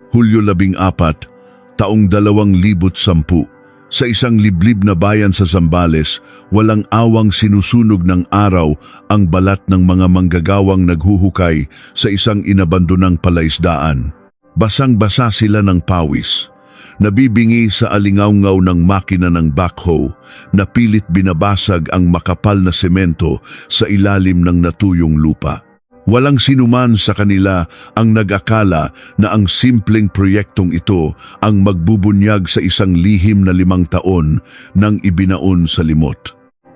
Hulyo 14, taong 2010, sa isang liblib na bayan sa Zambales, walang awang sinusunog ng araw ang balat ng mga manggagawang naghuhukay sa isang inabandonang palaisdaan. Basang-basa sila ng pawis. Nabibingi sa alingawngaw ng makina ng backhoe na pilit binabasag ang makapal na semento sa ilalim ng natuyong lupa. Walang sinuman sa kanila ang nag-akala na ang simpleng proyektong ito ang magbubunyag sa isang lihim na 5 taon nang ibinaon sa limot.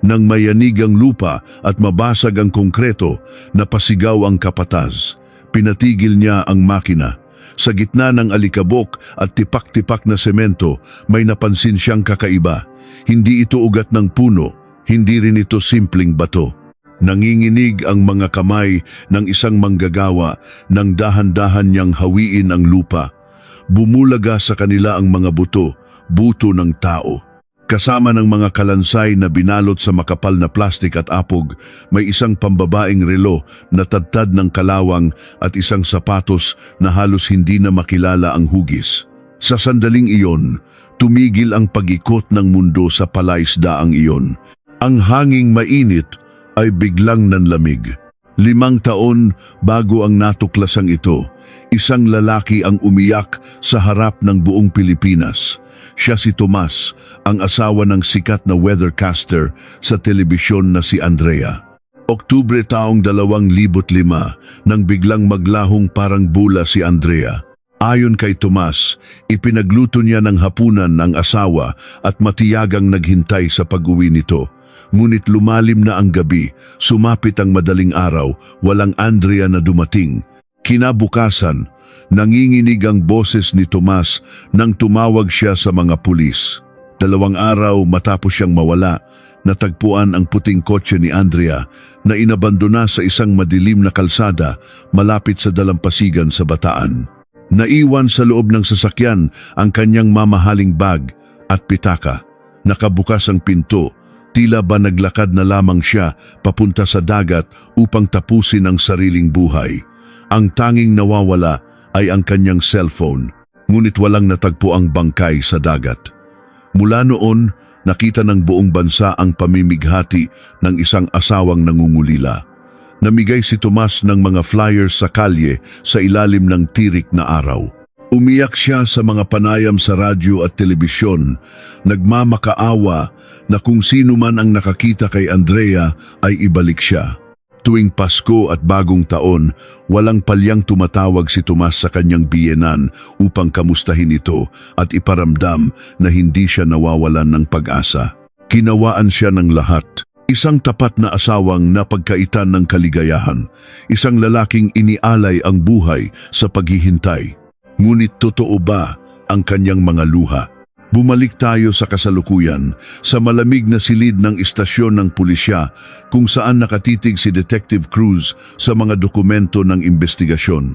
Nang mayanig ang lupa at mabasag ang konkreto, napasigaw ang kapatas. Pinatigil niya ang makina. Sa gitna ng alikabok at tipak-tipak na semento, may napansin siyang kakaiba. Hindi ito ugat ng puno, hindi rin ito simpleng bato. Nanginginig ang mga kamay ng isang manggagawa nang dahan-dahan niyang hawiin ang lupa. Bumulaga sa kanila ang mga buto ng tao. Kasama ng mga kalansay na binalot sa makapal na plastik at apog, may isang pambabaeng relo na tadtad ng kalawang at isang sapatos na halos hindi na makilala ang hugis. Sa sandaling iyon, tumigil ang pag-ikot ng mundo sa palaisdaang iyon. Ang hanging mainit ay biglang nanlamig. 5 taon bago ang natuklasang ito, isang lalaki ang umiyak sa harap ng buong Pilipinas. Siya si Tomas, ang asawa ng sikat na weathercaster sa telebisyon na si Andrea. Oktubre taong 2005 nang biglang maglahong parang bula si Andrea. Ayon kay Tomas, ipinagluto niya ng hapunan ng asawa at matiyagang naghintay sa pag-uwi nito. Ngunit lumalim na ang gabi, sumapit ang madaling araw, walang Andrea na dumating. Kinabukasan, nanginginig ang boses ni Tomas nang tumawag siya sa mga pulis. 2 araw matapos siyang mawala, natagpuan ang puting kotse ni Andrea na inabandona sa isang madilim na kalsada malapit sa dalampasigan sa Bataan. Naiwan sa loob ng sasakyan ang kanyang mamahaling bag at pitaka. Nakabukas ang pinto. Tila ba naglakad na lamang siya papunta sa dagat upang tapusin ang sariling buhay. Ang tanging nawawala ay ang kanyang cellphone, ngunit walang natagpo ang bangkay sa dagat. Mula noon, nakita ng buong bansa ang pamimighati ng isang asawang nangungulila. Namigay si Tomas ng mga flyers sa kalye sa ilalim ng tirik na araw. Umiyak siya sa mga panayam sa radyo at telebisyon, nagmamakaawa na kung sino man ang nakakita kay Andrea ay ibalik siya. Tuwing Pasko at Bagong Taon, walang palyang tumatawag si Tomas sa kanyang biyenan upang kamustahin ito at iparamdam na hindi siya nawawalan ng pag-asa. Kinawaan siya ng lahat. Isang tapat na asawang napagkaitan ng kaligayahan, isang lalaking inialay ang buhay sa paghihintay. Ngunit totoo ba ang kanyang mga luha? Bumalik tayo sa kasalukuyan, sa malamig na silid ng istasyon ng pulisya kung saan nakatitig si Detective Cruz sa mga dokumento ng investigasyon.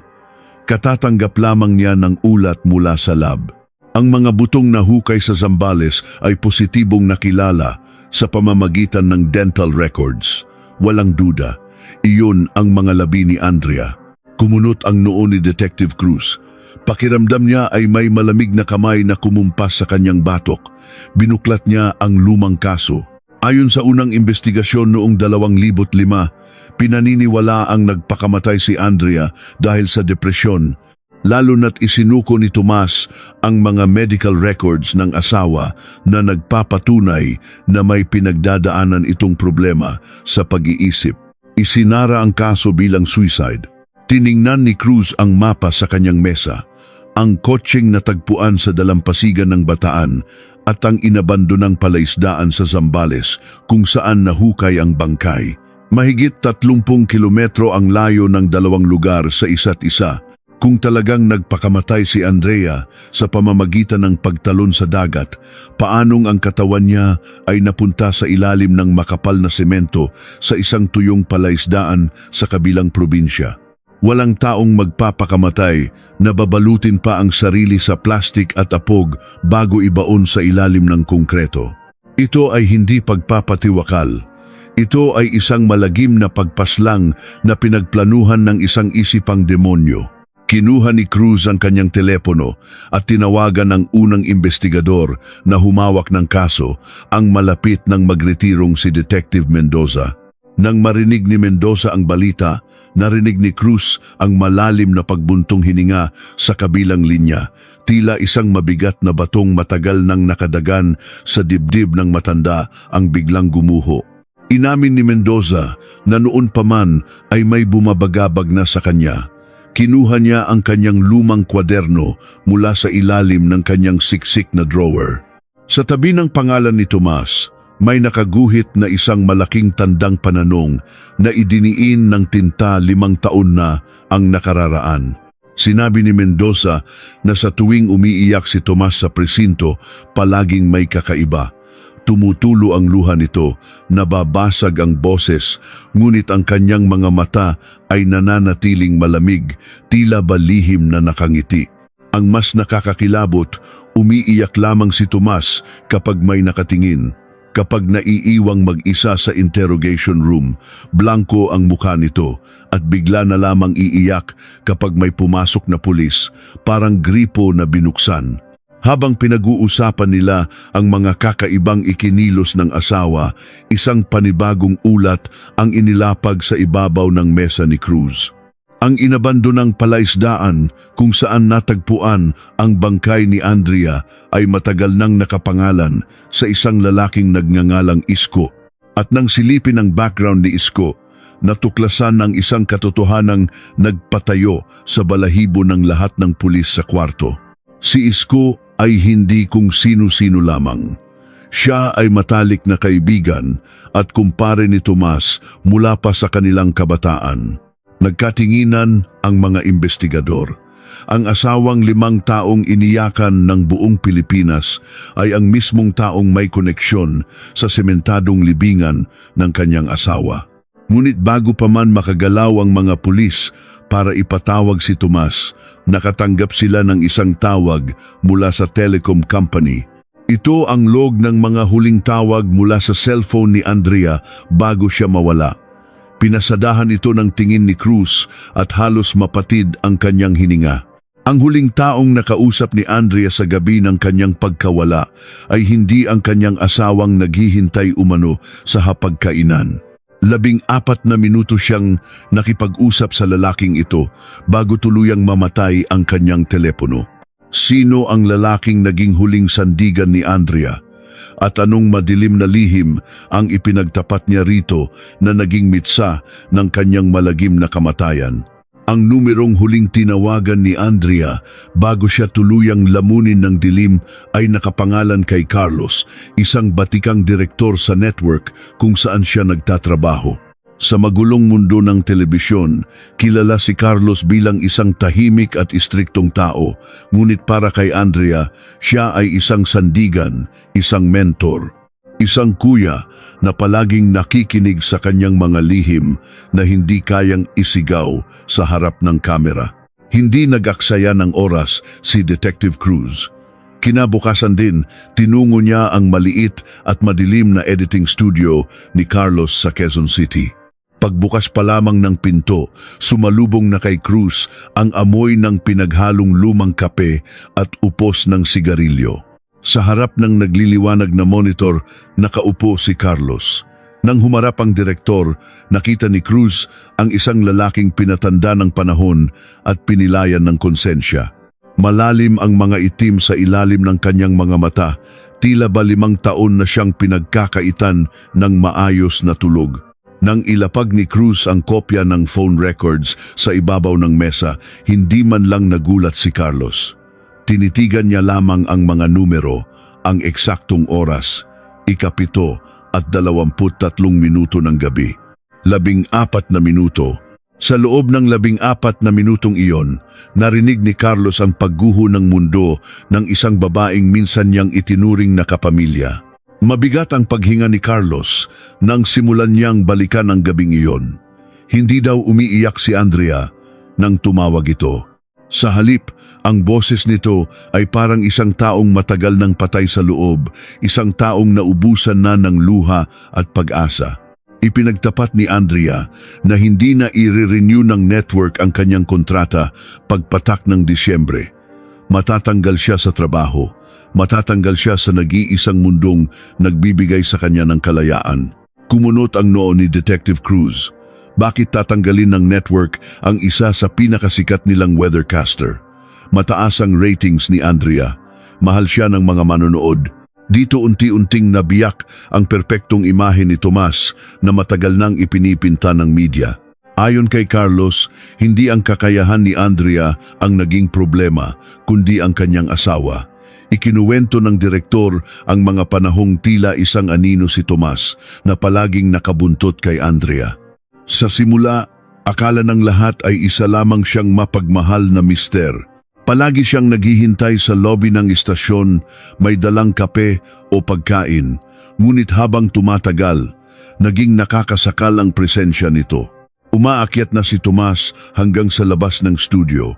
Katatanggap lamang niya ng ulat mula sa lab. Ang mga butong nahukay sa Zambales ay positibong nakilala sa pamamagitan ng dental records. Walang duda, iyon ang mga labi ni Andrea. Kumunot ang noo ni Detective Cruz. Pakiramdam niya ay may malamig na kamay na kumumpas sa kanyang batok. Binuklat niya ang lumang kaso. Ayon sa unang investigasyon noong 2005, pinaniniwala ang nagpakamatay si Andrea dahil sa depresyon, lalo na't isinuko ni Tomas ang mga medical records ng asawa na nagpapatunay na may pinagdadaanan itong problema sa pag-iisip. Isinara ang kaso bilang suicide. Tiningnan ni Cruz ang mapa sa kanyang mesa, ang kotseng natagpuan sa dalampasigan ng Bataan at ang inabandonang palaisdaan sa Zambales kung saan nahukay ang bangkay. Mahigit 30 kilometro ang layo ng 2 lugar sa isa't isa. Kung talagang nagpakamatay si Andrea sa pamamagitan ng pagtalon sa dagat, paanong ang katawan niya ay napunta sa ilalim ng makapal na semento sa isang tuyong palaisdaan sa kabilang probinsya? Walang taong magpapakamatay na babalutin pa ang sarili sa plastik at apog bago ibaon sa ilalim ng konkreto. Ito ay hindi pagpapatiwakal. Ito ay isang malagim na pagpaslang na pinagplanuhan ng isang isipang demonyo. Kinuha ni Cruz ang kanyang telepono at tinawagan ng unang investigador na humawak ng kaso, ang malapit ng magretirong si Detective Mendoza. Nang marinig ni Mendoza ang balita, narinig ni Cruz ang malalim na pagbuntong hininga sa kabilang linya, tila isang mabigat na batong matagal nang nakadagan sa dibdib ng matanda ang biglang gumuho. Inamin ni Mendoza na noon pa man ay may bumabagabag na sa kanya. Kinuha niya ang kanyang lumang kwaderno mula sa ilalim ng kanyang siksik na drawer. Sa tabi ng pangalan ni Tomas, may nakaguhit na isang malaking tandang pananong na idiniin ng tinta 5 taon na ang nakararaan. Sinabi ni Mendoza na sa tuwing umiiyak si Tomas sa presinto, palaging may kakaiba. Tumutulo ang luha nito, nababasag ang boses, ngunit ang kanyang mga mata ay nananatiling malamig, tila ba lihim na nakangiti. Ang mas nakakakilabot, umiiyak lamang si Tomas kapag may nakatingin. Kapag naiiwang mag-isa sa interrogation room, blanko ang mukha nito at bigla na lamang iiyak kapag may pumasok na pulis, parang gripo na binuksan. Habang pinag-uusapan nila ang mga kakaibang ikinilos ng asawa, isang panibagong ulat ang inilapag sa ibabaw ng mesa ni Cruz. Ang inabandonang palaisdaan kung saan natagpuan ang bangkay ni Andrea ay matagal nang nakapangalan sa isang lalaking nagngangalang Isko. At nang silipin ang background ni Isko, natuklasan ng isang katotohanang nagpatayo sa balahibo ng lahat ng pulis sa kwarto. Si Isko ay hindi kung sino-sino lamang. Siya ay matalik na kaibigan at kumpare ni Tomas mula pa sa kanilang kabataan. Nagkatinginan ang mga investigador. Ang asawang 5 taong iniyakan ng buong Pilipinas ay ang mismong taong may koneksyon sa sementadong libingan ng kanyang asawa. Ngunit bago pa man makagalaw ang mga pulis para ipatawag si Tomas, nakatanggap sila ng isang tawag mula sa telecom company. Ito ang log ng mga huling tawag mula sa cellphone ni Andrea bago siya mawala. Pinasadahan ito ng tingin ni Cruz at halos mapatid ang kanyang hininga. Ang huling taong nakausap ni Andrea sa gabi ng kanyang pagkawala ay hindi ang kanyang asawang naghihintay umano sa hapagkainan. 14 na minuto siyang nakipag-usap sa lalaking ito bago tuluyang mamatay ang kanyang telepono. Sino ang lalaking naging huling sandigan ni Andrea? At anong madilim na lihim ang ipinagtapat niya rito na naging mitsa ng kanyang malagim na kamatayan? Ang numerong huling tinawagan ni Andrea bago siya tuluyang lamunin ng dilim ay nakapangalan kay Carlos, isang batikang direktor sa network kung saan siya nagtatrabaho. Sa magulong mundo ng telebisyon, kilala si Carlos bilang isang tahimik at istriktong tao, ngunit para kay Andrea, siya ay isang sandigan, isang mentor, isang kuya na palaging nakikinig sa kanyang mga lihim na hindi kayang isigaw sa harap ng kamera. Hindi nag-aksaya ng oras si Detective Cruz. Kinabukasan din, tinungo niya ang maliit at madilim na editing studio ni Carlos sa Quezon City. Pagbukas pa lamang ng pinto, sumalubong na kay Cruz ang amoy ng pinaghalong lumang kape at upos ng sigarilyo. Sa harap ng nagliliwanag na monitor, nakaupo si Carlos. Nang humarap ang direktor, nakita ni Cruz ang isang lalaking pinatanda ng panahon at pinilayan ng konsensya. Malalim ang mga itim sa ilalim ng kanyang mga mata, tila ba 5 taon na siyang pinagkakaitan ng maayos na tulog. Nang ilapag ni Cruz ang kopya ng phone records sa ibabaw ng mesa, hindi man lang nagulat si Carlos. Tinitigan niya lamang ang mga numero, ang eksaktong oras, 7:23 minuto ng gabi. 14 na minuto. Sa loob ng 14 na minutong iyon, narinig ni Carlos ang pagguho ng mundo ng isang babaeng minsan niyang itinuring na kapamilya. Mabigat ang paghinga ni Carlos nang simulan niyang balikan ang gabing iyon. Hindi daw umiiyak si Andrea nang tumawag ito. Sa halip, ang boses nito ay parang isang taong matagal nang patay sa loob, isang taong naubusan na ng luha at pag-asa. Ipinagtapat ni Andrea na hindi na i-renew ng network ang kanyang kontrata pagpatak ng Disyembre. Matatanggal siya sa trabaho, matatanggal siya sa nag-iisang mundong nagbibigay sa kanya ng kalayaan. Kumunot ang noo ni Detective Cruz. Bakit tatanggalin ng network ang isa sa pinakasikat nilang weathercaster? Mataas ang ratings ni Andrea. Mahal siya ng mga manonood. Dito unti-unting nabiyak ang perpektong imahe ni Tomas na matagal nang ipinipinta ng media. Ayon kay Carlos, hindi ang kakayahan ni Andrea ang naging problema, kundi ang kanyang asawa. Ikinuwento ng direktor ang mga panahong tila isang anino si Tomas na palaging nakabuntot kay Andrea. Sa simula, akala ng lahat ay isa lamang siyang mapagmahal na mister. Palagi siyang naghihintay sa lobby ng istasyon, may dalang kape o pagkain. Ngunit habang tumatagal, naging nakakasakal ang presensya nito. Umaakyat na si Tomas hanggang sa labas ng studio.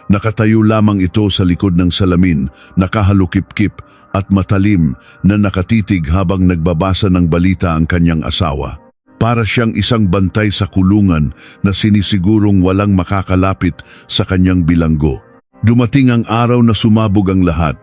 Nakatayo lamang ito sa likod ng salamin, nakahalukip-kip at matalim na nakatitig habang nagbabasa ng balita ang kanyang asawa. Para siyang isang bantay sa kulungan na sinisigurong walang makakalapit sa kanyang bilanggo. Dumating ang araw na sumabog ang lahat.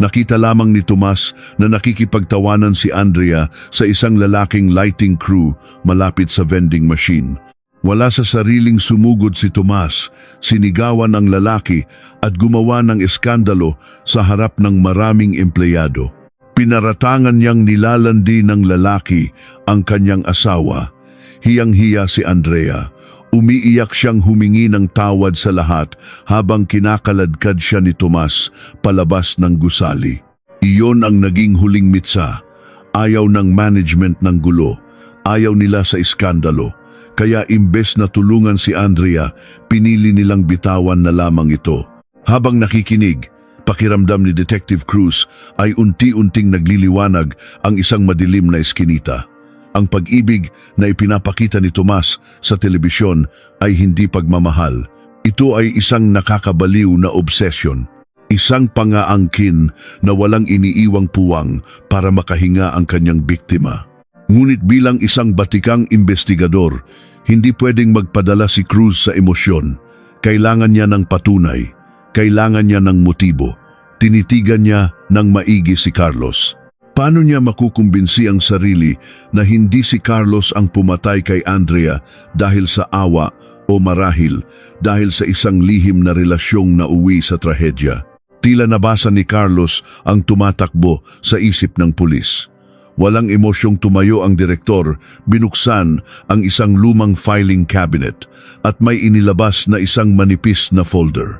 Nakita lamang ni Tomas na nakikipagtawanan si Andrea sa isang lalaking lighting crew malapit sa vending machine. Wala sa sariling sumugod si Tomas, sinigawan ang lalaki at gumawa ng eskandalo sa harap ng maraming empleyado. Pinaratangan niyang nilalandi ng lalaki ang kanyang asawa. Hiyang-hiya si Andrea. Umiiyak siyang humingi ng tawad sa lahat habang kinakaladkad siya ni Tomas palabas ng gusali. Iyon ang naging huling mitsa. Ayaw ng management ng gulo. Ayaw nila sa iskandalo. Kaya imbes na tulungan si Andrea, pinili nilang bitawan na lamang ito. Habang nakikinig, pakiramdam ni Detective Cruz ay unti-unting nagliliwanag ang isang madilim na eskinita. Ang pag-ibig na ipinapakita ni Tomas sa telebisyon ay hindi pagmamahal. Ito ay isang nakakabaliw na obsesyon. Isang pangaangkin na walang iniiwang puwang para makahinga ang kanyang biktima. Ngunit bilang isang batikang investigador, hindi pwedeng magpadala si Cruz sa emosyon. Kailangan niya ng patunay. Kailangan niya ng motibo. Tinitigan niya ng maigi si Carlos. Paano niya makukumbinsi ang sarili na hindi si Carlos ang pumatay kay Andrea dahil sa awa o marahil dahil sa isang lihim na relasyong nauwi sa trahedya? Tila nabasa ni Carlos ang tumatakbo sa isip ng pulis. Walang emosyong tumayo ang direktor, binuksan ang isang lumang filing cabinet at may inilabas na isang manipis na folder.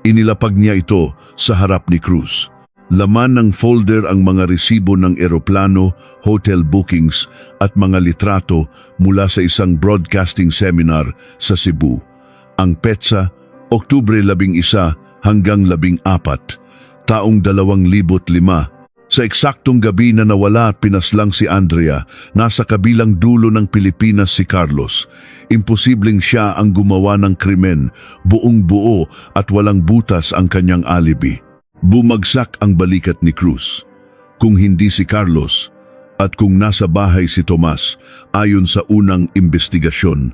Inilapag niya ito sa harap ni Cruz. Laman ng folder ang mga resibo ng eroplano, hotel bookings at mga litrato mula sa isang broadcasting seminar sa Cebu. Ang petsa, Oktubre 11 hanggang 14, taong 2005. Sa eksaktong gabi na nawala at pinaslang si Andrea, nasa kabilang dulo ng Pilipinas si Carlos. Imposibleng siya ang gumawa ng krimen, buong buo at walang butas ang kanyang alibi. Bumagsak ang balikat ni Cruz. Kung hindi si Carlos at kung nasa bahay si Tomas, ayon sa unang investigasyon,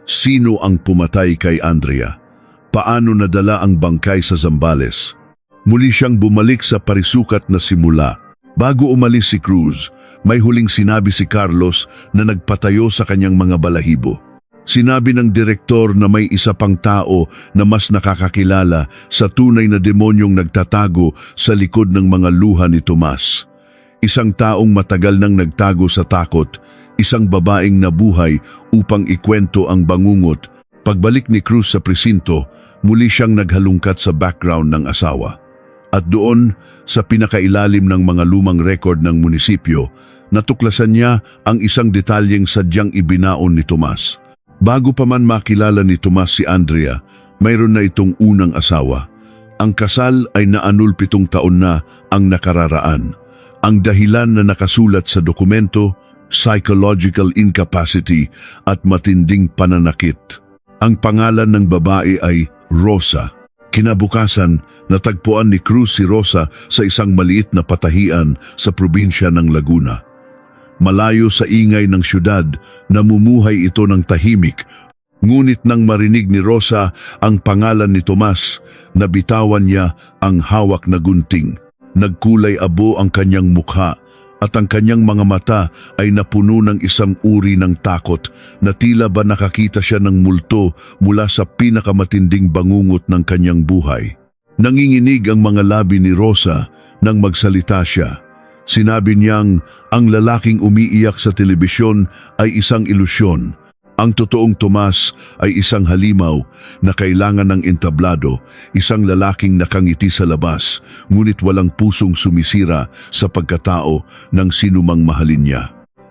sino ang pumatay kay Andrea? Paano nadala ang bangkay sa Zambales? Muli siyang bumalik sa parisukat na simula. Bago umalis si Cruz, may huling sinabi si Carlos na nagpatayo sa kanyang mga balahibo. Sinabi ng direktor na may isa pang tao na mas nakakakilala sa tunay na demonyong nagtatago sa likod ng mga luha ni Tomas. Isang taong matagal nang nagtago sa takot, isang babaeng nabuhay upang ikwento ang bangungot. Pagbalik ni Cruz sa presinto, muli siyang naghalungkat sa background ng asawa. At doon, sa pinakailalim ng mga lumang record ng munisipyo, natuklasan niya ang isang detalyeng sadyang ibinaon ni Tomas. Bago pa man makilala ni Tomas si Andrea, mayroon na itong unang asawa. Ang kasal ay naanul 7 taon na ang nakararaan. Ang dahilan na nakasulat sa dokumento, psychological incapacity at matinding pananakit. Ang pangalan ng babae ay Rosa. Kinabukasan, natagpuan ni Cruz si Rosa sa isang maliit na patahian sa probinsya ng Laguna. Malayo sa ingay ng syudad, namumuhay ito ng tahimik. Ngunit nang marinig ni Rosa ang pangalan ni Tomas, nabitawan niya ang hawak na gunting. Nagkulay abo ang kanyang mukha at ang kanyang mga mata ay napuno ng isang uri ng takot na tila ba nakakita siya ng multo mula sa pinakamatinding bangungot ng kanyang buhay. Nanginginig ang mga labi ni Rosa nang magsalita siya. Sinabi niyang ang lalaking umiiyak sa telebisyon ay isang ilusyon. Ang totoong Tomas ay isang halimaw na kailangan ng entablado, isang lalaking nakangiti sa labas, ngunit walang pusong sumisira sa pagkatao ng sinumang mahalin niya.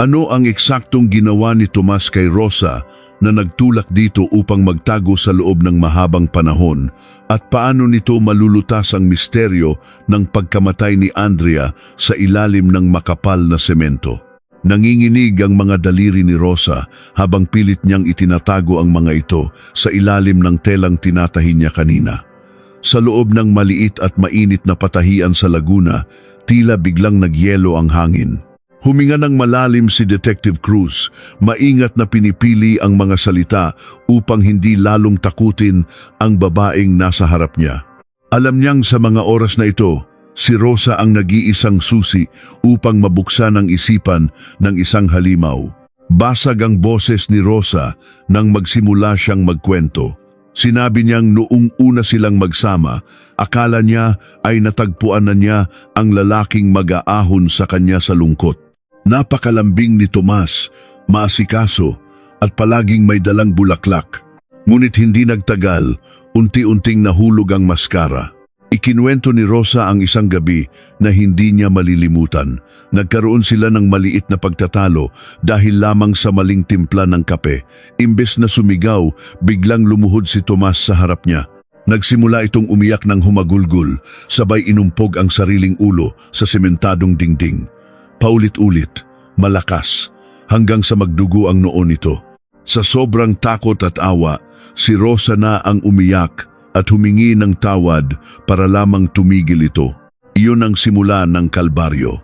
Ano ang eksaktong ginawa ni Tomas kay Rosa na nagtulak dito upang magtago sa loob ng mahabang panahon, at paano nito malulutas ang misteryo ng pagkamatay ni Andrea sa ilalim ng makapal na semento? Nanginginig ang mga daliri ni Rosa habang pilit niyang itinatago ang mga ito sa ilalim ng telang tinatahi niya kanina. Sa loob ng maliit at mainit na patahian sa Laguna, tila biglang nagyelo ang hangin. Huminga ng malalim si Detective Cruz, maingat na pinipili ang mga salita upang hindi lalong takutin ang babaeng nasa harap niya. Alam niyang sa mga oras na ito, si Rosa ang nag-iisang susi upang mabuksan ang isipan ng isang halimaw. Basag ang boses ni Rosa nang magsimula siyang magkwento. Sinabi niyang noong una silang magsama, akala niya ay natagpuan na niya ang lalaking mag-aahon sa kanya sa lungkot. Napakalambing ni Tomas, maasikaso at palaging may dalang bulaklak. Ngunit hindi nagtagal, unti-unting nahulog ang maskara. Ikinuwento ni Rosa ang isang gabi na hindi niya malilimutan. Nagkaroon sila ng maliit na pagtatalo dahil lamang sa maling timpla ng kape. Imbes na sumigaw, biglang lumuhod si Tomas sa harap niya. Nagsimula itong umiyak ng humagulgul, sabay inumpog ang sariling ulo sa sementadong dingding. Paulit-ulit, malakas, hanggang sa magdugo ang noo nito. Sa sobrang takot at awa, si Rosa na ang umiyak at humingi ng tawad para lamang tumigil ito. Iyon ang simula ng kalbaryo.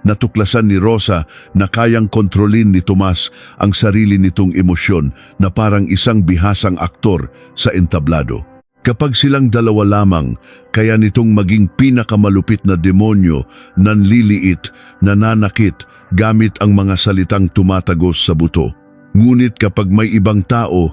Natuklasan ni Rosa na kayang kontrolin ni Tomas ang sarili nitong emosyon na parang isang bihasang aktor sa entablado. Kapag silang dalawa lamang, kaya nitong maging pinakamalupit na demonyo, nanliliit, nananakit, gamit ang mga salitang tumatagos sa buto. Ngunit kapag may ibang tao,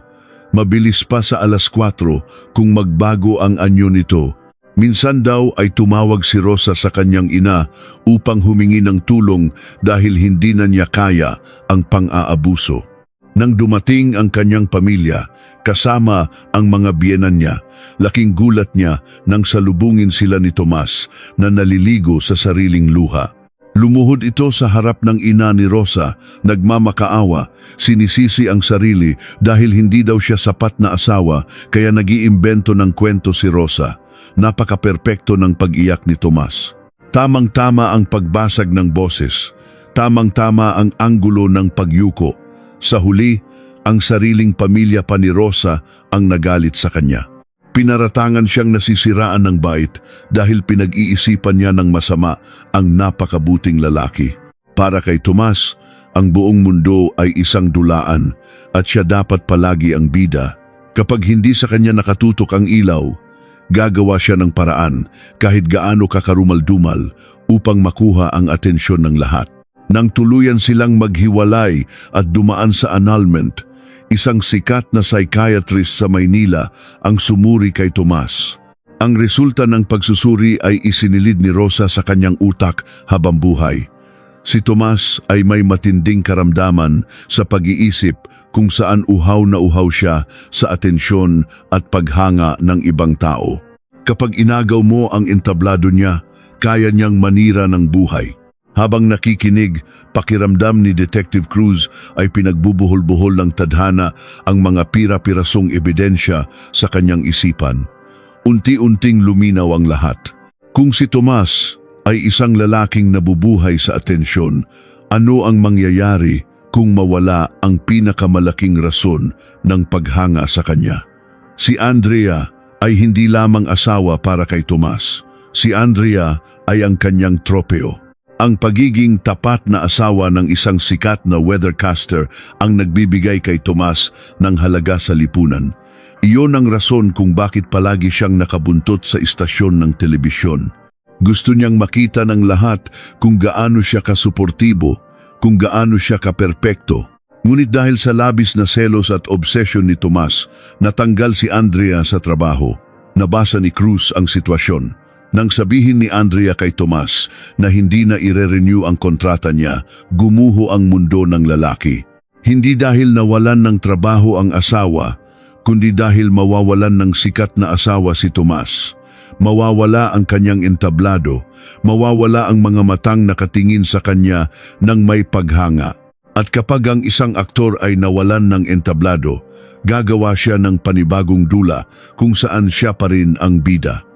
mabilis pa sa 4:00 kung magbago ang anyo nito. Minsan daw ay tumawag si Rosa sa kanyang ina upang humingi ng tulong dahil hindi na niya kaya ang pang-aabuso. Nang dumating ang kanyang pamilya, kasama ang mga biyenan niya, laking gulat niya nang salubungin sila ni Tomas na naliligo sa sariling luha. Lumuhod ito sa harap ng ina ni Rosa, nagmamakaawa, sinisisi ang sarili dahil hindi daw siya sapat na asawa kaya nag-iimbento ng kwento si Rosa. Napaka-perpekto ng pag-iyak ni Tomas. Tamang-tama ang pagbasag ng boses, tamang-tama ang anggulo ng pagyuko. Sa huli, ang sariling pamilya pa ni Rosa ang nagalit sa kanya. Pinaratangan siyang nasisiraan ng bait dahil pinag-iisipan niya ng masama ang napakabuting lalaki. Para kay Tomas, ang buong mundo ay isang dulaan at siya dapat palagi ang bida. Kapag hindi sa kanya nakatutok ang ilaw, gagawa siya ng paraan kahit gaano kakarumal-dumal upang makuha ang atensyon ng lahat. Nang tuluyan silang maghiwalay at dumaan sa annulment, isang sikat na psychiatrist sa Maynila ang sumuri kay Tomas. Ang resulta ng pagsusuri ay isinilid ni Rosa sa kanyang utak habang buhay. Si Tomas ay may matinding karamdaman sa pag-iisip kung saan uhaw na uhaw siya sa atensyon at paghanga ng ibang tao. Kapag inagaw mo ang entablado niya, kaya niyang manira ng buhay. Habang nakikinig, pakiramdam ni Detective Cruz ay pinagbubuhol-buhol ng tadhana ang mga pira-pirasong ebidensya sa kanyang isipan. Unti-unting luminaw ang lahat. Kung si Tomas ay isang lalaking nabubuhay sa atensyon, ano ang mangyayari kung mawala ang pinakamalaking rason ng paghanga sa kanya? Si Andrea ay hindi lamang asawa para kay Tomas. Si Andrea ay ang kanyang tropeo. Ang pagiging tapat na asawa ng isang sikat na weathercaster ang nagbibigay kay Tomas ng halaga sa lipunan. Iyon ang rason kung bakit palagi siyang nakabuntot sa istasyon ng telebisyon. Gusto niyang makita ng lahat kung gaano siya kasuportibo, kung gaano siya kaperpekto. Ngunit dahil sa labis na selos at obsesyon ni Tomas, natanggal si Andrea sa trabaho. Nabasa ni Cruz ang sitwasyon. Nang sabihin ni Andrea kay Tomas na hindi na ire-renew ang kontrata niya, gumuho ang mundo ng lalaki. Hindi dahil nawalan ng trabaho ang asawa, kundi dahil mawawalan ng sikat na asawa si Tomas. Mawawala ang kanyang entablado, mawawala ang mga matang nakatingin sa kanya ng may paghanga. At kapag ang isang aktor ay nawalan ng entablado, gagawa siya ng panibagong dula kung saan siya pa rin ang bida.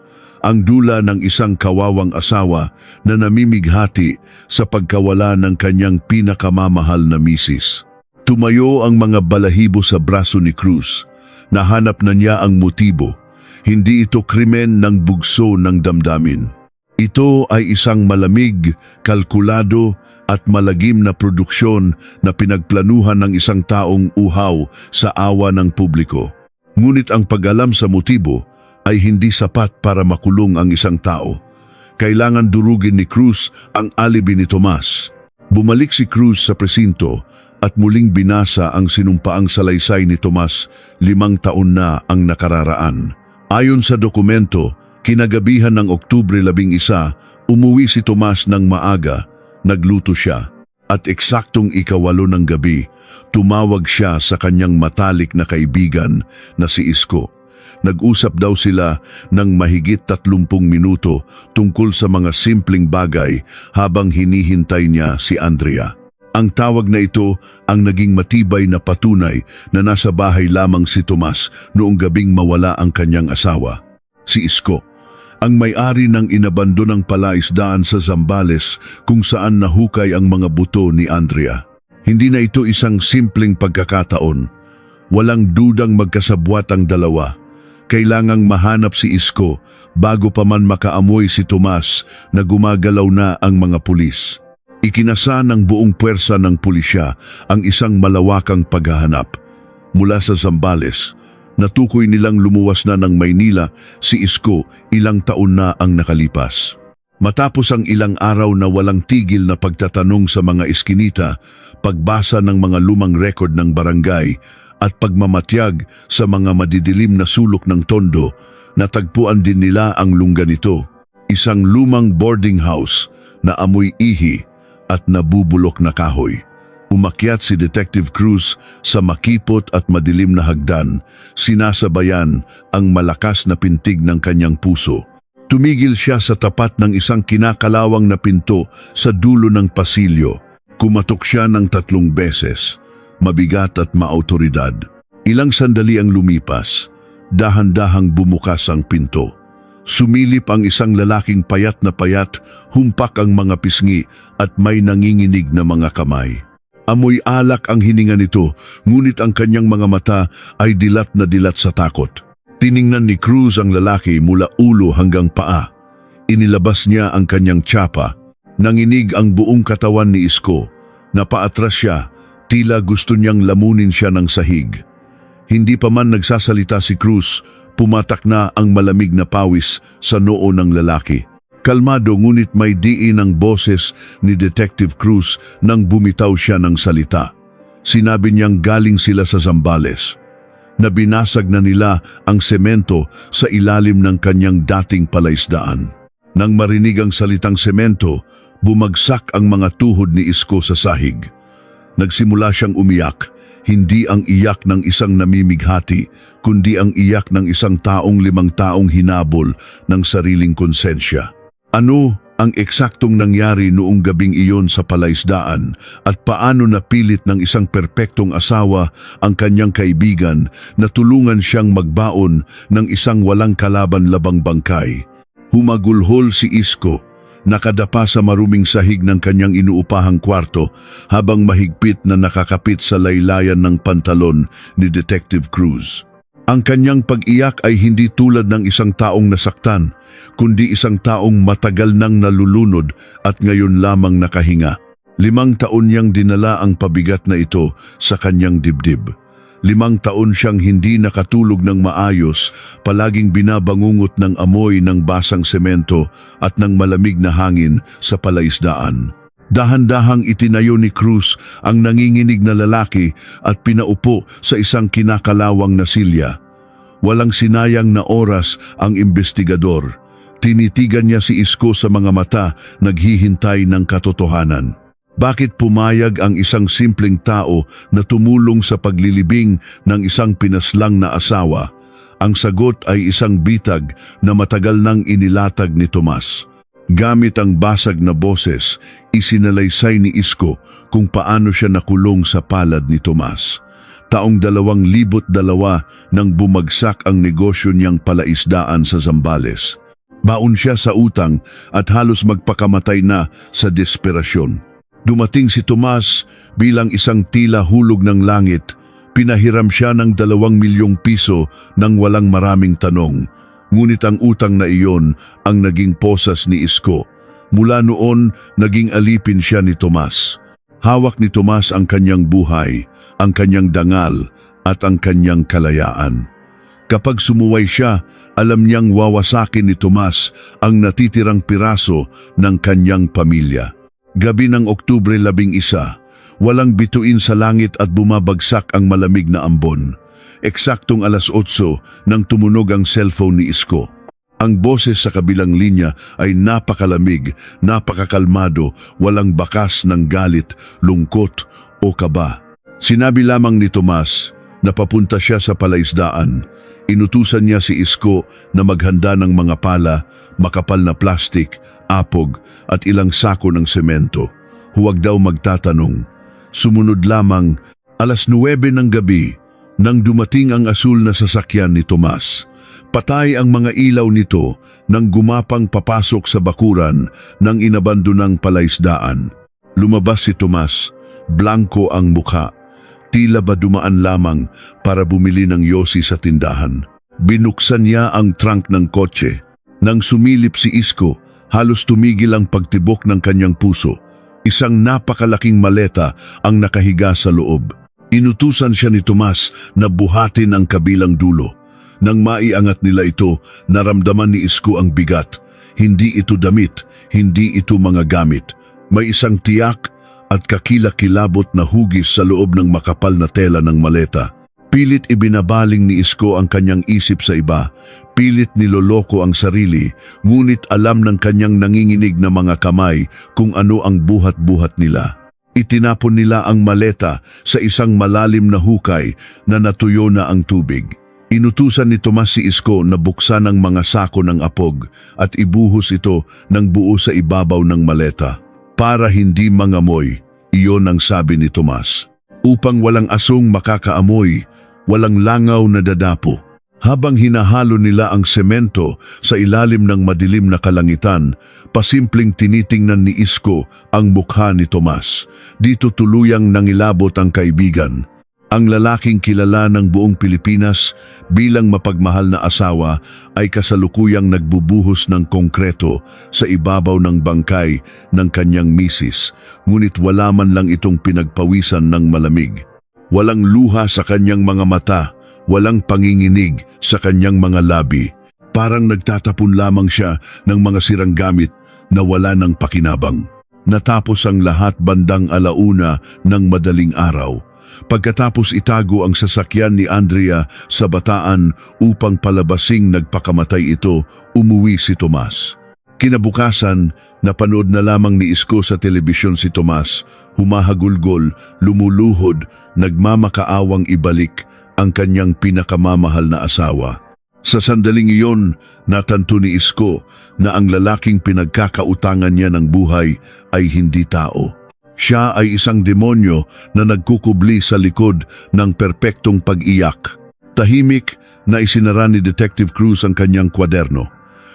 Ang dula ng isang kawawang asawa na namimighati sa pagkawala ng kanyang pinakamamahal na misis. Tumayo ang mga balahibo sa braso ni Cruz. Nahanap na niya ang motibo. Hindi ito krimen ng bugso ng damdamin. Ito ay isang malamig, kalkulado at malagim na produksyon na pinagplanuhan ng isang taong uhaw sa awa ng publiko. Ngunit ang pag-alam sa motibo ay hindi sapat para makulong ang isang tao. Kailangan durugin ni Cruz ang alibi ni Tomas. Bumalik si Cruz sa presinto at muling binasa ang sinumpaang salaysay ni Tomas 5 taon na ang nakararaan. Ayon sa dokumento, kinagabihan ng Oktubre 11, umuwi si Tomas ng maaga, nagluto siya. At eksaktong 8 ng gabi, tumawag siya sa kanyang matalik na kaibigan na si Isko. Nag-usap daw sila ng mahigit 30 minuto tungkol sa mga simpleng bagay habang hinihintay niya si Andrea. Ang tawag na ito ang naging matibay na patunay na nasa bahay lamang si Tomas noong gabing mawala ang kanyang asawa, si Isko, ang may-ari ng inabandonang palaisdaan sa Zambales kung saan nahukay ang mga buto ni Andrea. Hindi na ito isang simpleng pagkakataon. Walang dudang magkasabwat ang dalawa. Kailangang mahanap si Isko bago pa man makaamoy si Tomas na gumagalaw na ang mga pulis. Ikinasa ng buong puwersa ng pulisya ang isang malawakang paghahanap. Mula sa Zambales, natukoy nilang lumuwas na ng Maynila si Isko 1 taon na ang nakalipas. Matapos ang ilang araw na walang tigil na pagtatanong sa mga iskinita, pagbasa ng mga lumang rekord ng barangay, at pagmamatyag sa mga madidilim na sulok ng Tondo, natagpuan din nila ang lungga nito. Isang lumang boarding house na amoy ihi at nabubulok na kahoy. Umakyat si Detective Cruz sa makipot at madilim na hagdan, sinasabayan ang malakas na pintig ng kanyang puso. Tumigil siya sa tapat ng isang kinakalawang na pinto sa dulo ng pasilyo. Kumatok siya ng 3 beses. Mabigat at maautoridad. Ilang sandali ang lumipas, dahan-dahang bumukas ang pinto. Sumilip ang isang lalaking payat na payat, humpak ang mga pisngi at may nanginginig na mga kamay. Amoy alak ang hininga nito, ngunit ang kanyang mga mata ay dilat na dilat sa takot. Tiningnan ni Cruz ang lalaki mula ulo hanggang paa. Inilabas niya ang kanyang tsapa. Nanginig ang buong katawan ni Isko. Napaatras siya. Tila gusto niyang lamunin siya ng sahig. Hindi pa man nagsasalita si Cruz, pumatak na ang malamig na pawis sa noo ng lalaki. Kalmado ngunit may diin ang boses ni Detective Cruz nang bumitaw siya ng salita. Sinabi niyang galing sila sa Zambales. Nabinasag na nila ang semento sa ilalim ng kanyang dating palaisdaan. Nang marinig ang salitang semento, bumagsak ang mga tuhod ni Isko sa sahig. Nagsimula siyang umiyak, hindi ang iyak ng isang namimighati, kundi ang iyak ng isang taong 5 taong hinabol ng sariling konsensya. Ano ang eksaktong nangyari noong gabing iyon sa palaisdaan at paano napilit ng isang perpektong asawa ang kanyang kaibigan na tulungan siyang magbaon ng isang walang kalaban-labang bangkay? Humagulhol si Isko, nakadapa sa maruming sahig ng kanyang inuupahang kwarto habang mahigpit na nakakapit sa laylayan ng pantalon ni Detective Cruz. Ang kanyang pag-iyak ay hindi tulad ng isang taong nasaktan, kundi isang taong matagal nang nalulunod at ngayon lamang nakahinga. 5 taon niyang dinala ang pabigat na ito sa kanyang dibdib. 5 taon siyang hindi nakatulog ng maayos, palaging binabangungot ng amoy ng basang semento at ng malamig na hangin sa palaisdaan. Dahan-dahang itinayo ni Cruz ang nanginginig na lalaki at pinaupo sa isang kinakalawang na silya. Walang sinayang na oras ang investigador. Tinitigan niya si Isko sa mga mata, naghihintay ng katotohanan. Bakit pumayag ang isang simpleng tao na tumulong sa paglilibing ng isang pinaslang na asawa? Ang sagot ay isang bitag na matagal nang inilatag ni Tomas. Gamit ang basag na boses, isinalaysay ni Isko kung paano siya nakulong sa palad ni Tomas. Taong 2002 nang bumagsak ang negosyo niyang palaisdaan sa Zambales. Baon siya sa utang at halos magpakamatay na sa desperasyon. Dumating si Tomas bilang isang tila hulog ng langit. Pinahiram siya ng 2 milyong piso nang walang maraming tanong. Ngunit ang utang na iyon ang naging posas ni Isko. Mula noon, naging alipin siya ni Tomas. Hawak ni Tomas ang kanyang buhay, ang kanyang dangal at ang kanyang kalayaan. Kapag sumuway siya, alam niyang wawasakin ni Tomas ang natitirang piraso ng kanyang pamilya. Gabi ng Oktubre 11, walang bituin sa langit at bumabagsak ang malamig na ambon. Eksaktong 8:00 nang tumunog ang cellphone ni Isko. Ang boses sa kabilang linya ay napakalamig, napakakalmado, walang bakas ng galit, lungkot o kaba. Sinabi lamang ni Tomas na papunta siya sa palaisdaan. Inutusan niya si Isko na maghanda ng mga pala, makapal na plastik, apog at ilang sako ng semento. Huwag daw magtatanong. Sumunod lamang 9:00 ng gabi nang dumating ang asul na sasakyan ni Tomas. Patay ang mga ilaw nito nang gumapang papasok sa bakuran ng inabandonang palaisdaan. Lumabas si Tomas, blanko ang mukha. Tila ba dumaan lamang para bumili ng yosi sa tindahan. Binuksan niya ang trunk ng kotse. Nang sumilip si Isko, halos tumigil ang pagtibok ng kanyang puso. Isang napakalaking maleta ang nakahiga sa loob. Inutusan siya ni Tomas na buhatin ang kabilang dulo. Nang maiangat nila ito, naramdaman ni Isko ang bigat. Hindi ito damit, hindi ito mga gamit. May isang tiyak at kakilakilabot na hugis sa loob ng makapal na tela ng maleta. Pilit ibinabaling ni Isko ang kanyang isip sa iba. Pilit niloloko ang sarili, ngunit alam ng kanyang nanginginig na mga kamay kung ano ang buhat-buhat nila. Itinapon nila ang maleta sa isang malalim na hukay na natuyo na ang tubig. Inutusan ni Tomas si Isko na buksan ang mga sako ng apog at ibuhos ito ng buo sa ibabaw ng maleta. Para hindi mangamoy, iyon ang sabi ni Tomas. Upang walang asong makakaamoy, walang langaw na dadapo. Habang hinahalo nila ang semento sa ilalim ng madilim na kalangitan, pasimpleng tinitingnan ni Isko ang mukha ni Tomas. Dito tuluyang nangilabot ang kaibigan. Ang lalaking kilala ng buong Pilipinas bilang mapagmahal na asawa ay kasalukuyang nagbubuhos ng konkreto sa ibabaw ng bangkay ng kanyang misis, ngunit wala man lang itong pinagpawisan ng malamig. Walang luha sa kanyang mga mata, walang panginginig sa kanyang mga labi. Parang nagtatapon lamang siya ng mga sirang gamit na wala ng pakinabang. Natapos ang lahat bandang 1:00 ng madaling araw. Pagkatapos itago ang sasakyan ni Andrea sa Bataan upang palabasing nagpakamatay ito, umuwi si Tomas. Kinabukasan, napanood na lamang ni Isko sa telebisyon si Tomas, humahagulgol, lumuluhod, nagmamakaawang ibalik ang kanyang pinakamamahal na asawa. Sa sandaling iyon, natanto ni Isko na ang lalaking pinagkakautangan niya ng buhay ay hindi tao. Siya ay isang demonyo na nagkukubli sa likod ng perpektong pag-iyak. Tahimik na isinara ni Detective Cruz ang kanyang kwaderno.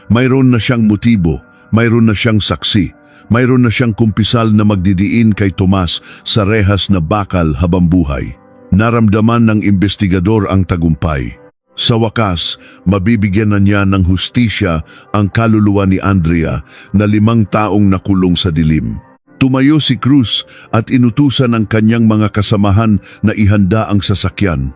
Mayroon na siyang motibo, mayroon na siyang saksi, mayroon na siyang kumpisal na magdidiin kay Tomas sa rehas na bakal habang buhay. Naramdaman ng investigador ang tagumpay. Sa wakas, mabibigyan na niya ng hustisya ang kaluluwa ni Andrea na 5 taong nakulong sa dilim. Tumayo si Cruz at inutusan ang kanyang mga kasamahan na ihanda ang sasakyan.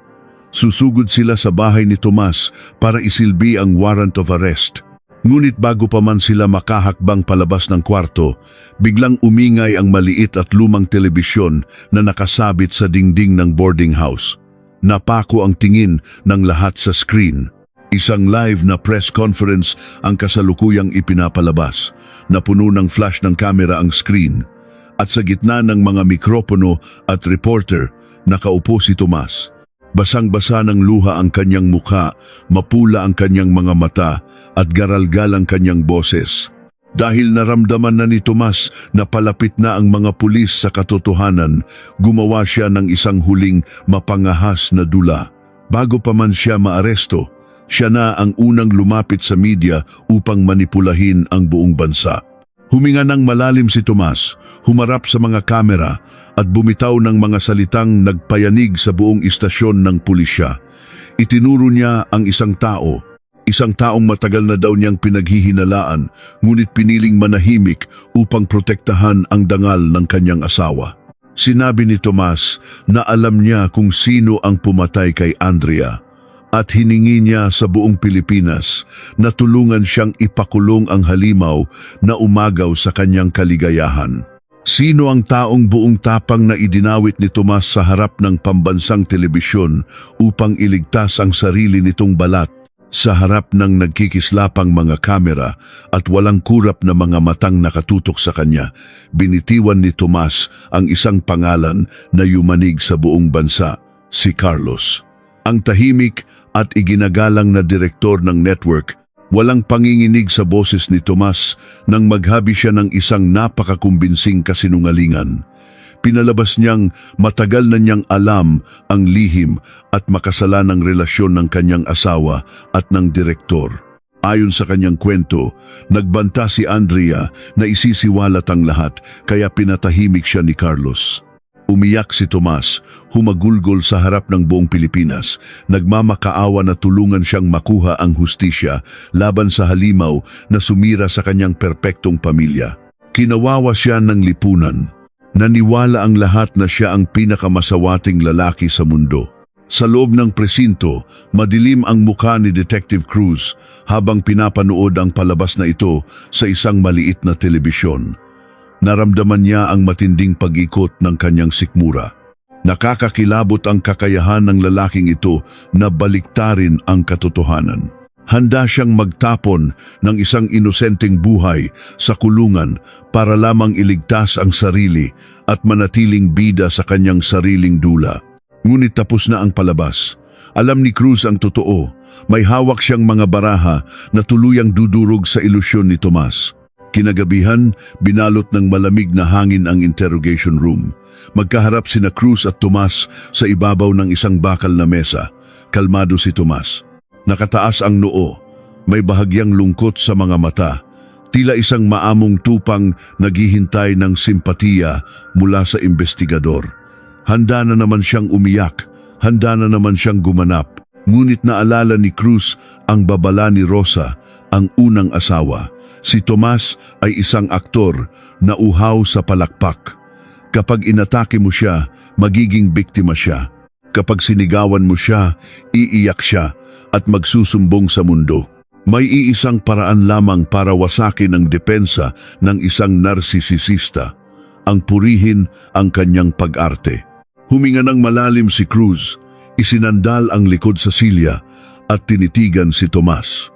Susugod sila sa bahay ni Tomas para isilbi ang warrant of arrest. Ngunit bago pa man sila makahakbang palabas ng kwarto, biglang umingay ang maliit at lumang telebisyon na nakasabit sa dingding ng boarding house. Napako ang tingin ng lahat sa screen. Isang live na press conference ang kasalukuyang ipinapalabas, na puno ng flash ng kamera ang screen. At sa gitna ng mga mikropono at reporter, nakaupo si Tomas. Basang-basa ng luha ang kanyang mukha, mapula ang kanyang mga mata, at garalgal ang kanyang boses. Dahil naramdaman na ni Tomas na palapit na ang mga pulis sa katotohanan, gumawa siya ng isang huling mapangahas na dula. Bago pa man siya maaresto, siya na ang unang lumapit sa media upang manipulahin ang buong bansa. Huminga ng malalim si Tomas, humarap sa mga kamera at bumitaw ng mga salitang nagpayanig sa buong istasyon ng pulisya. Itinuro niya ang isang taong matagal na daw niyang pinaghihinalaan, ngunit piniling manahimik upang protektahan ang dangal ng kanyang asawa. Sinabi ni Tomas na alam niya kung sino ang pumatay kay Andrea at hiningi niya sa buong Pilipinas na tulungan siyang ipakulong ang halimaw na umagaw sa kanyang kaligayahan. Sino ang taong buong tapang na idinawit ni Tomas sa harap ng pambansang telebisyon upang iligtas ang sarili nitong balat sa harap ng nagkikislapang mga kamera at walang kurap na mga matang nakatutok sa kanya? Binitiwan ni Tomas ang isang pangalan na yumanig sa buong bansa, si Carlos. Ang tahimik at iginagalang na direktor ng network, walang panginginig sa boses ni Tomas nang maghabi siya ng isang napakakumbinsing kasinungalingan. Pinalabas niyang matagal na niyang alam ang lihim at makasalanang relasyon ng kanyang asawa at ng direktor. Ayon sa kanyang kwento, nagbanta si Andrea na isisiwalat ang lahat, kaya pinatahimik siya ni Carlos. Umiyak si Tomas, humagulgol sa harap ng buong Pilipinas, nagmamakaawa na tulungan siyang makuha ang hustisya laban sa halimaw na sumira sa kanyang perpektong pamilya. Kinawawa siya ng lipunan. Naniwala ang lahat na siya ang pinakamasawating lalaki sa mundo. Sa loob ng presinto, madilim ang mukha ni Detective Cruz habang pinapanood ang palabas na ito sa isang maliit na telebisyon. Naramdaman niya ang matinding pag-ikot ng kanyang sikmura. Nakakakilabot ang kakayahan ng lalaking ito na baliktarin ang katotohanan. Handa siyang magtapon ng isang inosenteng buhay sa kulungan para lamang iligtas ang sarili at manatiling bida sa kanyang sariling dula. Ngunit tapos na ang palabas. Alam ni Cruz ang totoo. May hawak siyang mga baraha na tuluyang dudurog sa ilusyon ni Tomas. Kinagabihan, binalot ng malamig na hangin ang interrogation room. Magkaharap sina Cruz at Tomas sa ibabaw ng isang bakal na mesa. Kalmado si Tomas. Nakataas ang noo, may bahagyang lungkot sa mga mata, tila isang maamong tupang naghihintay ng simpatiya mula sa investigador. Handa na naman siyang umiyak, handa na naman siyang gumanap, ngunit naalala ni Cruz ang babala ni Rosa, ang unang asawa. Si Tomas ay isang aktor na uhaw sa palakpak. Kapag inatake mo siya, magiging biktima siya. Kapag sinigawan mo siya, iiyak siya at magsusumbong sa mundo. May iisang paraan lamang para wasakin ang depensa ng isang narsisisista, ang purihin ang kanyang pag-arte. Huminga ng malalim si Cruz, isinandal ang likod sa silya at tinitigan si Tomas.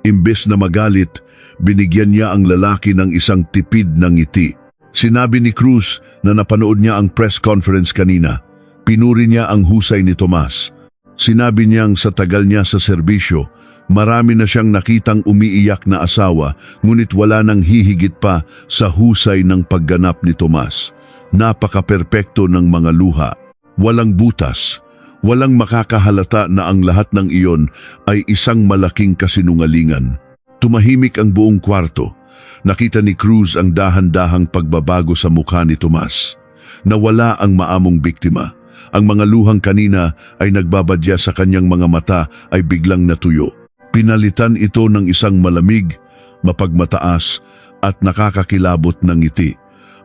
Imbes na magalit, binigyan niya ang lalaki ng isang tipid na ngiti. Sinabi ni Cruz na napanood niya ang press conference kanina. Pinuri niya ang husay ni Tomas. Sinabi niyang sa tagal niya sa serbisyo, marami na siyang nakitang umiiyak na asawa, ngunit wala nang hihigit pa sa husay ng pagganap ni Tomas. Napaka-perpekto ng mga luha. Walang butas. Walang makakahalata na ang lahat ng iyon ay isang malaking kasinungalingan. Tumahimik ang buong kwarto. Nakita ni Cruz ang dahan-dahang pagbabago sa mukha ni Tomas. Nawala ang maamong biktima. ang mga luhang kanina ay nagbabadya sa kanyang mga mata ay biglang natuyo. Pinalitan ito ng isang malamig, mapagmataas at nakakakilabot na ngiti.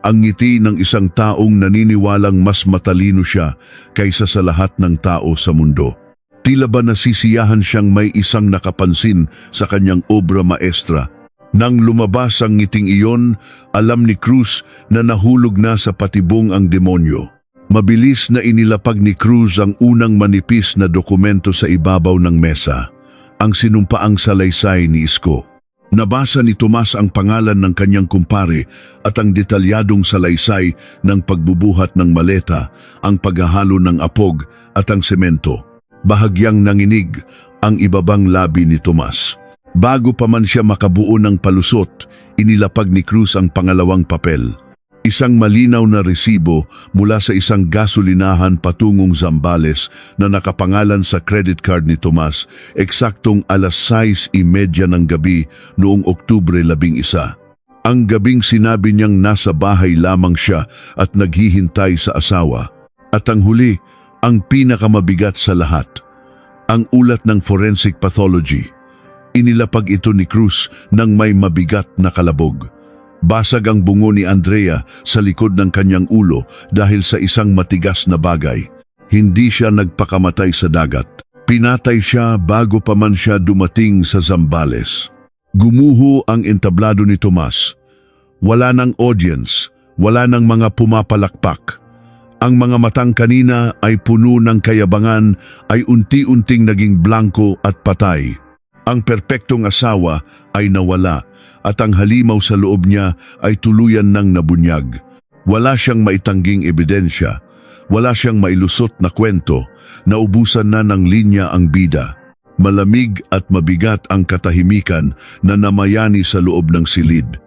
Ang ngiti ng isang taong naniniwalang mas matalino siya kaysa sa lahat ng tao sa mundo. Tila ba nasisiyahan siyang may isang nakapansin sa kanyang obra maestra. Nang lumabas ang ngiting iyon, alam ni Cruz na nahulog na sa patibong ang demonyo. Mabilis na inilapag ni Cruz ang unang manipis na dokumento sa ibabaw ng mesa, ang sinumpaang salaysay ni Isko. Nabasa ni Tomas ang pangalan ng kanyang kumpare at ang detalyadong salaysay ng pagbubuhat ng maleta, ang paghahalo ng apog at ang semento. Bahagyang nanginig ang ibabang labi ni Tomas. Bago pa man siya makabuo ng palusot, inilapag ni Cruz ang pangalawang papel. Isang malinaw na resibo mula sa isang gasolinahan patungong Zambales na nakapangalan sa credit card ni Tomas, eksaktong 6:30 ng gabi noong Oktubre 11. Ang gabing sinabi niyang nasa bahay lamang siya at naghihintay sa asawa. At ang huli, ang pinakamabigat sa lahat, ang ulat ng forensic pathology. Inilapag ito ni Cruz ng may mabigat na kalabog. Basag ang bungo ni Andrea sa likod ng kanyang ulo dahil sa isang matigas na bagay. Hindi siya nagpakamatay sa dagat. Pinatay siya bago pa man siya dumating sa Zambales. Gumuho ang entablado ni Tomas. Wala ng audience, wala ng mga pumapalakpak. Ang mga matang kanina ay puno ng kayabangan ay unti-unting naging blanko at patay. Ang perpektong asawa ay nawala at ang halimaw sa loob niya ay tuluyan ng nabunyag. Wala siyang maitangging ebidensya, wala siyang mailusot na kwento, naubusan na ng linya ang bida. Malamig at mabigat ang katahimikan na namayani sa loob ng silid.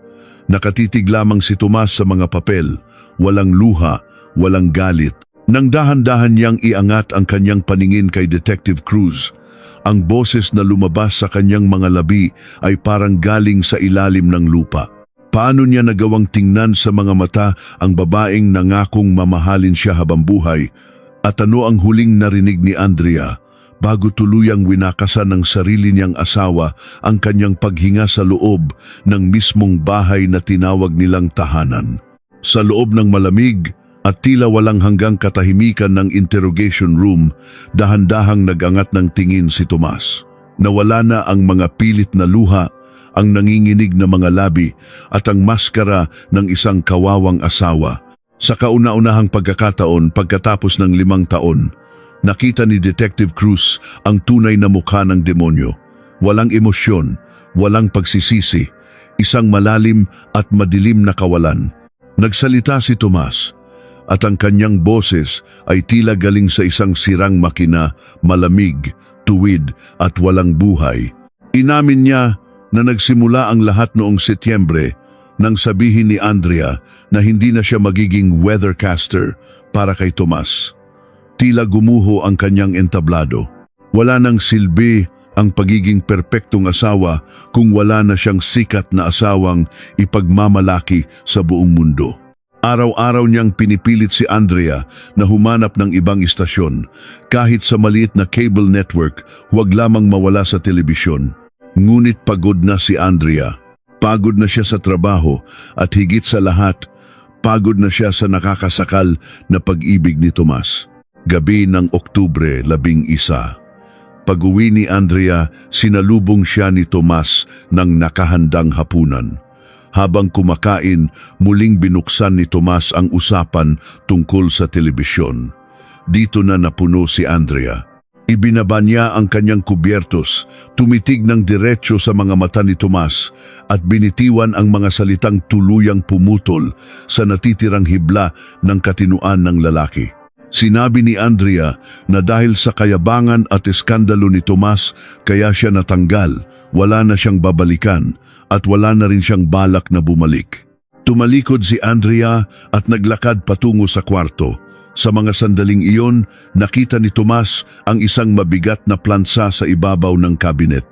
Nakatitig lamang si Tomas sa mga papel, walang luha, walang galit. Nang dahan-dahan niyang iangat ang kanyang paningin kay Detective Cruz, ang boses na lumabas sa kanyang mga labi ay parang galing sa ilalim ng lupa. Paano niya nagawang tingnan sa mga mata ang babaeng nangakong mamahalin siya habang buhay? At ano ang huling narinig ni Andrea bago tuluyang winakasan ng sarili niyang asawa ang kanyang paghinga sa loob ng mismong bahay na tinawag nilang tahanan? Sa loob ng malamig at tila walang hanggang katahimikan ng interrogation room, dahan-dahang nagangat ng tingin si Tomas. Nawala na ang mga pilit na luha, ang nanginginig na mga labi at ang maskara ng isang kawawang asawa. Sa kauna-unahang pagkakataon pagkatapos ng 5 taon, nakita ni Detective Cruz ang tunay na mukha ng demonyo. Walang emosyon, walang pagsisisi, isang malalim at madilim na kawalan. Nagsalita si Tomas, at ang kanyang boses ay tila galing sa isang sirang makina, malamig, tuwid at walang buhay. Inamin niya na nagsimula ang lahat noong Setyembre nang sabihin ni Andrea na hindi na siya magiging weathercaster para kay Tomas. Tila gumuho ang kanyang entablado. Wala nang silbi ang pagiging perpektong asawa kung wala na siyang sikat na asawang ipagmamalaki sa buong mundo. Araw-araw niyang pinipilit si Andrea na humanap ng ibang istasyon. Kahit sa maliit na cable network, huwag lamang mawala sa telebisyon. Ngunit pagod na si Andrea. Pagod na siya sa trabaho at higit sa lahat, pagod na siya sa nakakasakal na pag-ibig ni Tomas. Gabi ng Oktubre 11. Pag-uwi ni Andrea, sinalubong siya ni Tomas ng nakahandang hapunan. Habang kumakain, muling binuksan ni Tomas ang usapan tungkol sa telebisyon. Dito na napuno si Andrea. Ibinaba niya ang kanyang kubyertos, tumitig ng diretso sa mga mata ni Tomas at binitiwan ang mga salitang tuluyang pumutol sa natitirang hibla ng katinuan ng lalaki. Sinabi ni Andrea na dahil sa kayabangan at eskandalo ni Tomas kaya siya natanggal, wala na siyang babalikan at wala na rin siyang balak na bumalik. Tumalikod si Andrea at naglakad patungo sa kwarto. Sa mga sandaling iyon, nakita ni Tomas ang isang mabigat na plansa sa ibabaw ng kabinet.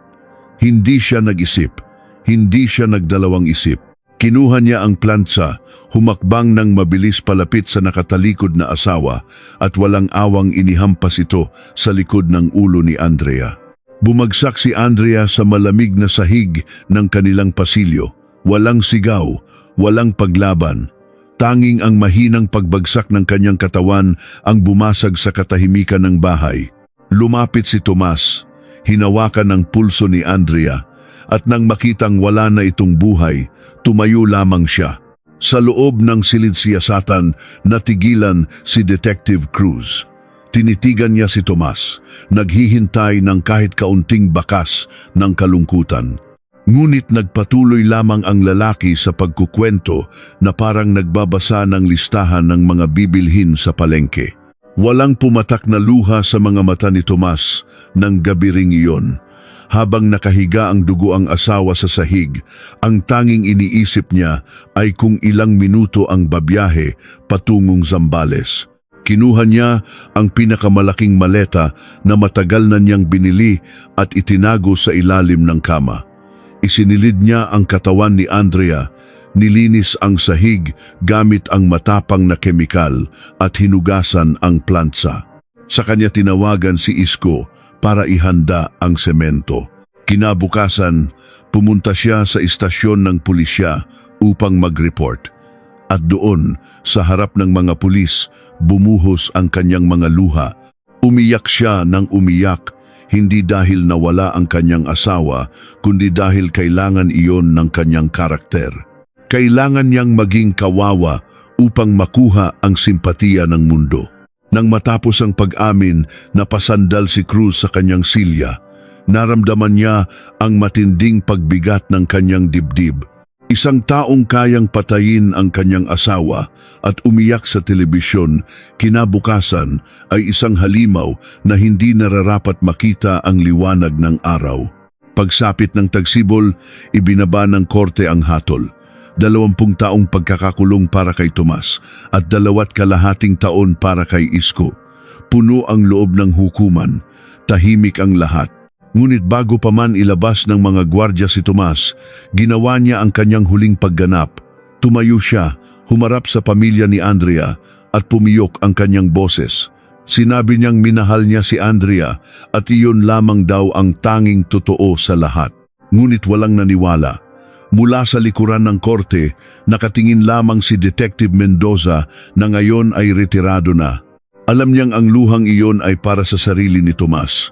Hindi siya nag-isip, hindi siya nagdalawang isip. Kinuha niya ang plantsa, humakbang ng mabilis palapit sa nakatalikod na asawa at walang awang inihampas ito sa likod ng ulo ni Andrea. Bumagsak si Andrea sa malamig na sahig ng kanilang pasilyo. Walang sigaw, walang paglaban. Tanging ang mahinang pagbagsak ng kanyang katawan ang bumasag sa katahimikan ng bahay. Lumapit si Tomas, hinawakan ang pulso ni Andrea, at nang makitang wala na itong buhay, tumayo lamang siya. Sa loob ng silid-siyasatan, natigilan si Detective Cruz. Tinitigan niya si Tomas, naghihintay ng kahit kaunting bakas ng kalungkutan. Ngunit nagpatuloy lamang ang lalaki sa pagkukwento na parang nagbabasa ng listahan ng mga bibilhin sa palengke. Walang pumatak na luha sa mga mata ni Tomas ng gabi ring iyon. Habang nakahiga ang dugo ang asawa sa sahig, ang tanging iniisip niya ay kung ilang minuto ang babiyahe patungong Zambales. Kinuha niya ang pinakamalaking maleta na matagal na niyang binili at itinago sa ilalim ng kama. Isinilid niya ang katawan ni Andrea, nilinis ang sahig gamit ang matapang na kemikal at hinugasan ang plantsa. Sa kanya tinawagan si Isko para ihanda ang semento. Kinabukasan, pumunta siya sa istasyon ng pulisya upang mag-report. At doon, sa harap ng mga pulis, bumuhos ang kanyang mga luha. Umiyak siya ng umiyak, hindi dahil nawala ang kanyang asawa, kundi dahil kailangan iyon ng kanyang karakter. Kailangan niyang maging kawawa upang makuha ang simpatiya ng mundo. Nang matapos ang pag-amin na pasandal si Cruz sa kanyang silya, naramdaman niya ang matinding pagbigat ng kanyang dibdib. Isang taong kayang patayin ang kanyang asawa at umiyak sa telebisyon, kinabukasan ay isang halimaw na hindi nararapat makita ang liwanag ng araw. Pagsapit ng tagsibol, ibinaba ng korte ang hatol. 20 taong pagkakakulong para kay Tomas at 2.5 taon para kay Isko. Puno ang loob ng hukuman, tahimik ang lahat. Ngunit bago pa man ilabas ng mga gwardya si Tomas, ginawa niya ang kanyang huling pagganap. Tumayo siya, humarap sa pamilya ni Andrea at pumiyok ang kanyang boses. Sinabi niyang minahal niya si Andrea at iyon lamang daw ang tanging totoo sa lahat. Ngunit walang naniwala. Mula sa likuran ng korte, nakatingin lamang si Detective Mendoza na ngayon ay retirado na. Alam niyang ang luhang iyon ay para sa sarili ni Tomas.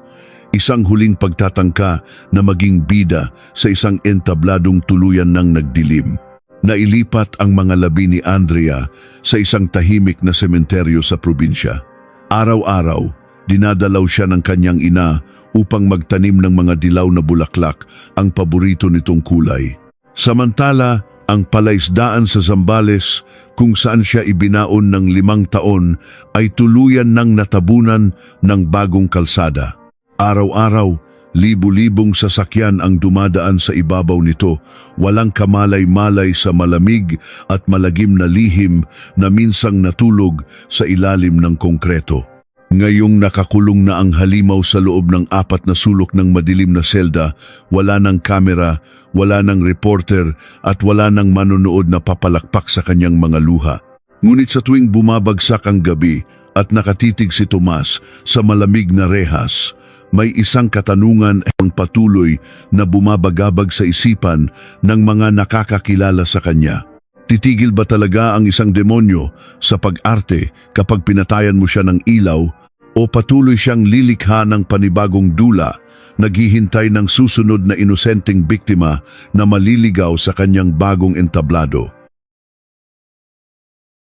Isang huling pagtatangka na maging bida sa isang entabladong tuluyan ng nagdilim. Nailipat ang mga labi ni Andrea sa isang tahimik na sementeryo sa probinsya. Araw-araw, dinadalaw siya ng kanyang ina upang magtanim ng mga dilaw na bulaklak, ang paborito nitong kulay. Samantala, ang palaisdaan sa Zambales, kung saan siya ibinaon ng 5 taon, ay tuluyan ng natabunan ng bagong kalsada. Araw-araw, libu-libong sasakyan ang dumadaan sa ibabaw nito, walang kamalay-malay sa malamig at malagim na lihim na minsang natulog sa ilalim ng konkreto. Ngayong nakakulong na ang halimaw sa loob ng 4 na sulok ng madilim na selda, wala ng kamera, wala ng reporter at wala ng manonood na papalakpak sa kanyang mga luha. Ngunit sa tuwing bumabagsak ang gabi at nakatitig si Tomas sa malamig na rehas, may isang katanungan ang patuloy na bumabagabag sa isipan ng mga nakakakilala sa kanya. Titigil ba talaga ang isang demonyo sa pag-arte kapag pinatayan mo siya ng ilaw o patuloy siyang lilikha ng panibagong dula, naghihintay ng susunod na inosenteng biktima na maliligaw sa kanyang bagong entablado?